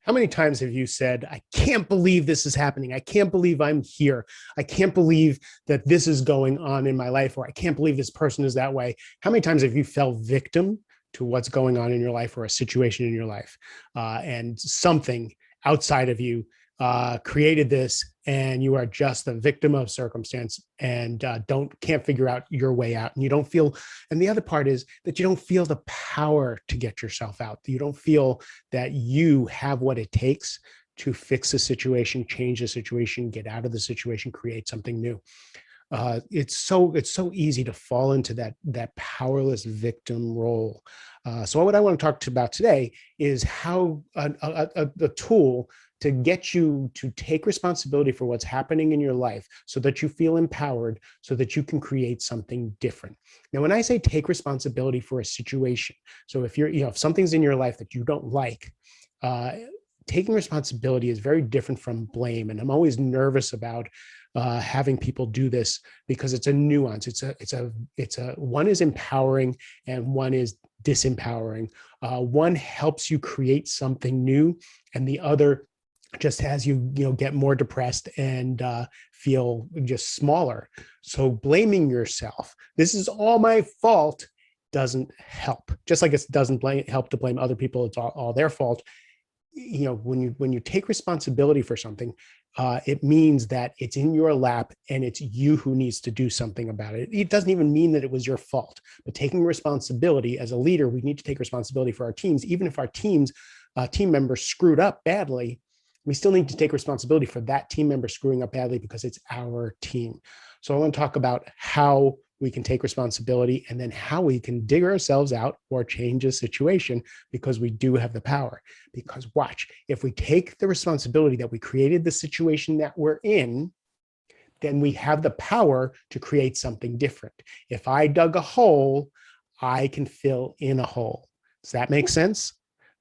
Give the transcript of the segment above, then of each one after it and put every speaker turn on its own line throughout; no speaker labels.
How many times have you said, I can't believe this is happening. I can't believe I'm here. I can't believe that this is going on in my life, or I can't believe this person is that way. How many times have you fell victim to what's going on in your life or a situation in your life? And something outside of you created this, and you are just the victim of circumstance and can't figure out your way out. And you don't feel, and the other part is that you don't feel the power to get yourself out. You don't feel that you have what it takes to fix a situation, change a situation, get out of the situation, create something new. It's so easy to fall into that powerless victim role. So what I want to talk about today is how a tool to get you to take responsibility for what's happening in your life so that you feel empowered, so that you can create something different. Now, when I say take responsibility for a situation, so if if something's in your life that you don't like, taking responsibility is very different from blame. And I'm always nervous about having people do this because it's a nuance. One is empowering and one is disempowering. One helps you create something new, and the other just has you get more depressed and feel just smaller. So blaming yourself, this is all my fault, doesn't help. Just like it doesn't help to blame other people, it's all their fault. When you take responsibility for something, it means that it's in your lap and it's you who needs to do something about it. It doesn't even mean that it was your fault, but taking responsibility as a leader, we need to take responsibility for our teams. Even if our team members screwed up badly, we still need to take responsibility for that team member screwing up badly because it's our team. So I want to talk about how we can take responsibility and then how we can dig ourselves out or change a situation because we do have the power. Because watch, if we take the responsibility that we created the situation that we're in, then we have the power to create something different. If I dug a hole, I can fill in a hole. Does that make sense?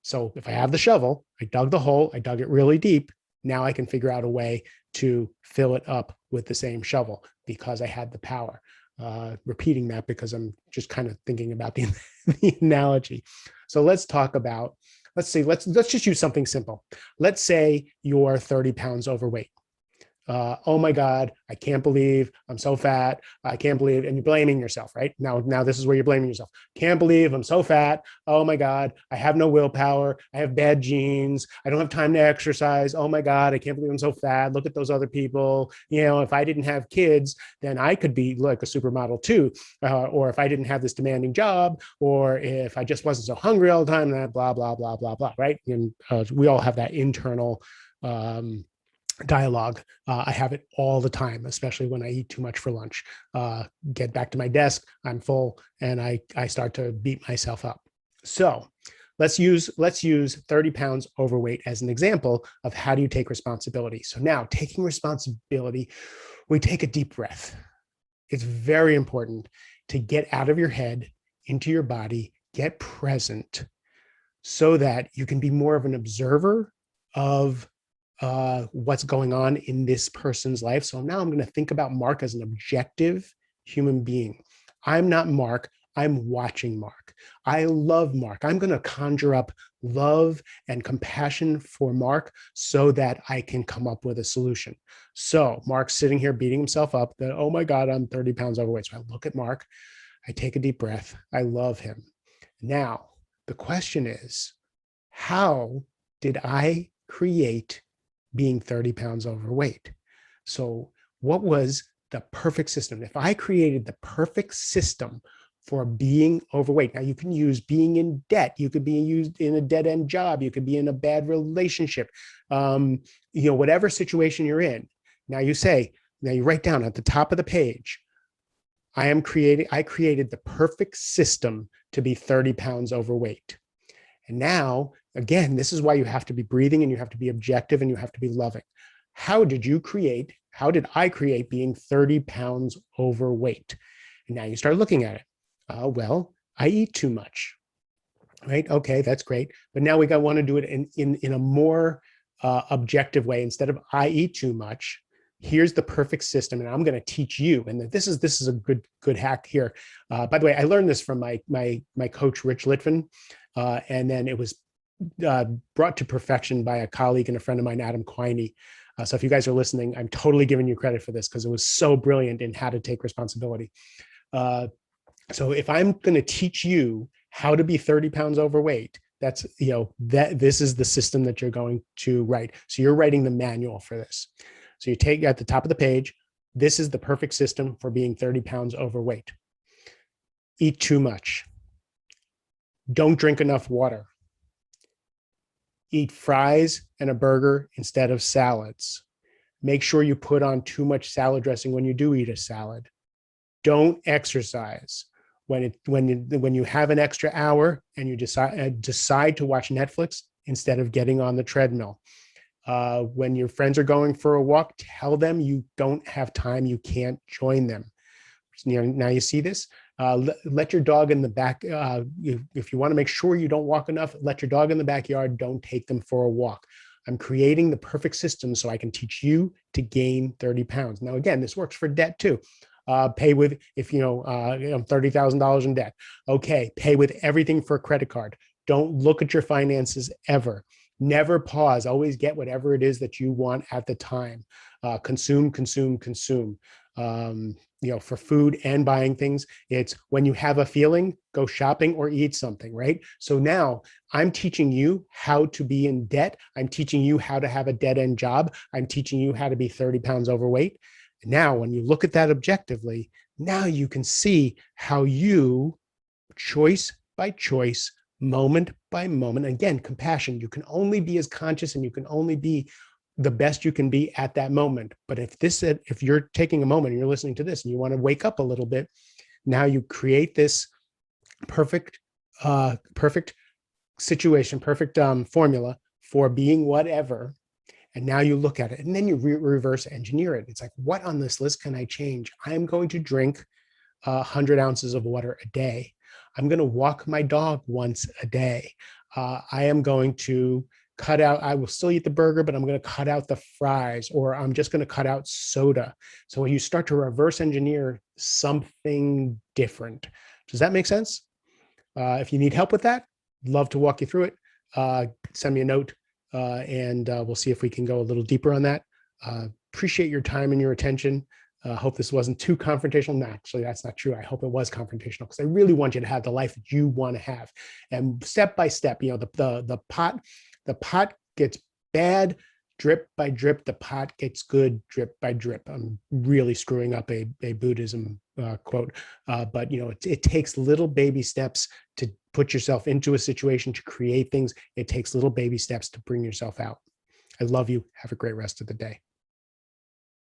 So if I have the shovel, I dug the hole, I dug it really deep. Now I can figure out a way to fill it up with the same shovel because I had the power. Repeating that because I'm just kind of thinking about the analogy. So let's talk about, let's just use something simple. Let's say you're 30 pounds overweight. Oh my God, I can't believe I'm so fat. I can't believe, and you're blaming yourself, right? Now this is where you're blaming yourself. Can't believe I'm so fat. Oh my God, I have no willpower. I have bad genes. I don't have time to exercise. Oh my God, I can't believe I'm so fat. Look at those other people. If I didn't have kids, then I could be like a supermodel too. Or if I didn't have this demanding job, or if I just wasn't so hungry all the time, blah, blah, blah, blah, blah, right? And we all have that internal dialogue. I have it all the time, especially when I eat too much for lunch. Get back to my desk, I'm full, and I start to beat myself up. So let's use 30 pounds overweight as an example of how do you take responsibility. So now taking responsibility, we take a deep breath. It's very important to get out of your head into your body, get present so that you can be more of an observer of what's going on in this person's life. So now I'm going to think about Mark as an objective human being. I'm not Mark. I'm watching Mark. I love Mark. I'm going to conjure up love and compassion for Mark so that I can come up with a solution. So Mark's sitting here beating himself up that, oh my God, I'm 30 pounds overweight. So I look at Mark. I take a deep breath. I love him. Now, the question is, how did I create being 30 pounds overweight? So what was the perfect system? If I created the perfect system for being overweight, now you can use being in debt, you could be used in a dead-end job, you could be in a bad relationship, whatever situation you're in. Now you write down at the top of the page, I created the perfect system to be 30 pounds overweight. And now, again, this is why you have to be breathing and you have to be objective and you have to be loving. How did I create being 30 pounds overweight? And now you start looking at it. Well, I eat too much, right? Okay, that's great. But now we want to do it in a more objective way. Instead of I eat too much, here's the perfect system, and I'm going to teach you. And this is a good hack here. By the way, I learned this from my coach, Rich Litvin. And then it was brought to perfection by a colleague and a friend of mine, Adam Quiney. So if you guys are listening, I'm totally giving you credit for this because it was so brilliant in how to take responsibility. So if I'm going to teach you how to be 30 pounds overweight, that's, that this is the system that you're going to write. So you're writing the manual for this. So you take at the top of the page, this is the perfect system for being 30 pounds overweight. Eat too much. Don't drink enough water. Eat fries and a burger instead of salads. Make sure you put on too much salad dressing when you do eat a salad. Don't exercise. When you have an extra hour and you decide to watch Netflix instead of getting on the treadmill. When your friends are going for a walk, tell them you don't have time, you can't join them. Now you see this. Let your dog in the back. If you want to make sure you don't walk enough, let your dog in the backyard. Don't take them for a walk. I'm creating the perfect system so I can teach you to gain 30 pounds. Now, again, this works for debt too. Pay with, if $30,000 in debt. Okay, pay with everything for a credit card. Don't look at your finances ever. Never pause. Always get whatever it is that you want at the time. Consume, consume, consume. For food and buying things, it's when you have a feeling, go shopping or eat something, right? So now I'm teaching you how to be in debt. I'm teaching you how to have a dead-end job. I'm teaching you how to be 30 pounds overweight. Now, when you look at that objectively, now you can see how you, choice by choice, moment by moment, again, compassion, you can only be as conscious and you can only be the best you can be at that moment. But if you're taking a moment and you're listening to this and you want to wake up a little bit, now you create this perfect situation, perfect formula for being whatever. And now you look at it and then you reverse engineer it. It's like, what on this list can I change? I'm going to drink 100 ounces of water a day. I'm going to walk my dog once a day. I am going to cut out, I will still eat the burger, but I'm going to cut out the fries, or I'm just going to cut out soda. So when you start to reverse engineer something different. Does that make sense? If you need help with that, love to walk you through it. Send me a note and we'll see if we can go a little deeper on that. Appreciate your time and your attention. Hope this wasn't too confrontational. No, actually, that's not true. I hope it was confrontational because I really want you to have the life that you want to have. And step by step, the pot gets bad drip by drip. The pot gets good drip by drip. I'm really screwing up a Buddhism quote, but it takes little baby steps to put yourself into a situation, to create things. It takes little baby steps to bring yourself out. I love you. Have a great rest of the day.